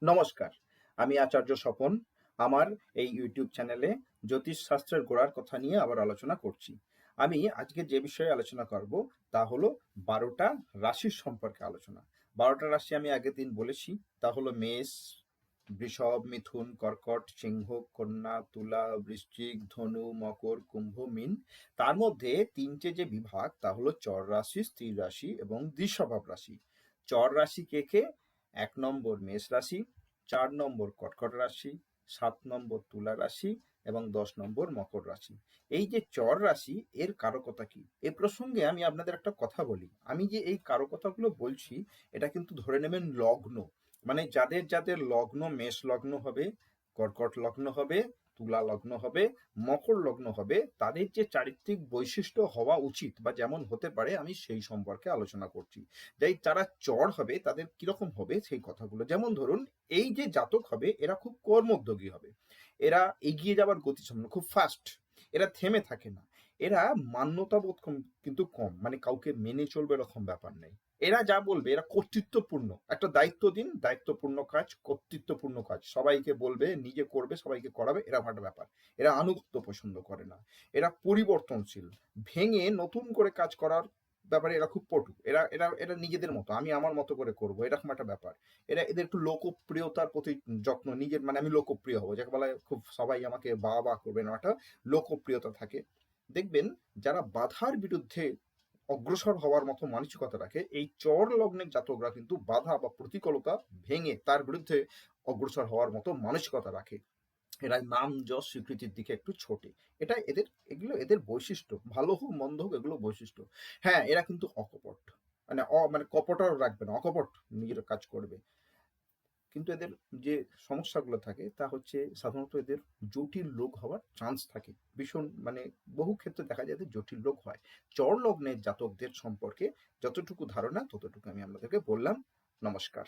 নমস্কার, আমি আচার্য স্বপন। আমার এই ইউটিউব চ্যানেলে জ্যোতিষশাস্ত্রের গোড়ার কথা নিয়ে আবার আলোচনা করছি। আমি আজকে যে বিষয়ে আলোচনা করব তা হলো ১২টা রাশির সম্পর্কে আলোচনা। ১২টা রাশি আমি আগের দিন বলেছি, তা হলো মেষ, বৃষভ, মিথুন, কর্কট, সিংহ, কন্যা, তুলা, বৃশ্চিক, ধনু, মকর, কুম্ভ, মীন। তার মধ্যে তিনটে যে বিভাগ তা হলো চর রাশি, স্থির রাশি এবং দ্বিস্বভাব রাশি। চর রাশি কে কে? ১ নম্বর মেষ রাশি, ৪ নম্বর কর্কট রাশি, ৭ নম্বর তুলা রাশি এবং ১০ নম্বর মকর রাশি। এই যে চর রাশি এর কারকতা কি? এ প্রসঙ্গে আমি আপনাদের একটা কথা বলি। আমি যে এই কারকতাগুলো বলছি এটা কিন্তু ধরে নেবেন লগ্ন, মানে যাদের যাদের লগ্ন মেষ লগ্ন হবে, কর্কট লগ্ন হবে, তুলা লগ্ন হবে, মকর লগ্ন হবে, তাদের যে চারিত্রিক বৈশিষ্ট্য হওয়া উচিত বা যেমন হতে পারে আমি সেই সম্পর্কে আলোচনা করছি। যাই যারা চর হবে তাদের কিরকম হবে সেই কথাগুলো, যেমন ধরুন এই যে জাতক হবে এরা খুব কর্মোদ্যোগী হবে, এরা এগিয়ে যাওয়ার গতি সম্পন্ন, খুব ফাস্ট, এরা থেমে থাকে না, এরা মান্যতাবোধ কিন্তু কম, মানে কাউকে মেনে চলবে এরকম ব্যাপার নেই। এরা যা বলবে এরা কর্তৃত্বপূর্ণ, একটা দায়িত্ব দিন, দায়িত্বপূর্ণ কাজ, কর্তৃত্বপূর্ণ কাজ, সবাইকে বলবে, নিজে করবে, সবাইকে করাবে, এরকম একটা ব্যাপার। এরা আনুগত্য পছন্দ করে না, এরা পরিবর্তনশীল, ভেঙে নতুন করে কাজ করার ব্যাপারে এরা খুব পটু, এরা এরা এরা নিজেদের মতো, আমি আমার মতো করে করব, এরকম একটা ব্যাপার। এদের একটু লোকপ্রিয়তার প্রতি যত্ন, নিজের মানে আমি লোকপ্রিয় হবো, যাকে বলা হয় খুব সবাই আমাকে বাহ করবে না, একটা লোকপ্রিয়তা থাকে। দেখবেন যারা বাধার বিরুদ্ধে অগ্রসর হওয়ার মতো মানসিকতা রাখে, এই চর লগ্নের জাতকরা কিন্তু বাধা বা প্রতিকূলতা ভেঙে তার বিরুদ্ধে অগ্রসর হওয়ার মতো মানসিকতা রাখে। এরা নাম যশ স্বীকৃতির দিকে একটু ছোটে। এটা এদের, এগুলো এদের বৈশিষ্ট্য, ভালো হোক মন্দ হোক এগুলো বৈশিষ্ট্য। হ্যাঁ, এরা কিন্তু অকপট, মানে মানে কপটও রাখবে না, অকপট নিজের কাজ করবে। কিন্তু এদের যে সমস্যাগুলো থাকে তা হচ্ছে সাধারণত এদের জটিল রোগ হওয়ার চান্স থাকে ভীষণ, মানে বহু ক্ষেত্রে দেখা যায় এদের জটিল রোগ হয়। চর লগ্নের জাতকদের সম্পর্কে যতটুকু ধারণা ততটুকু আমি আপনাদেরকে বললাম। নমস্কার।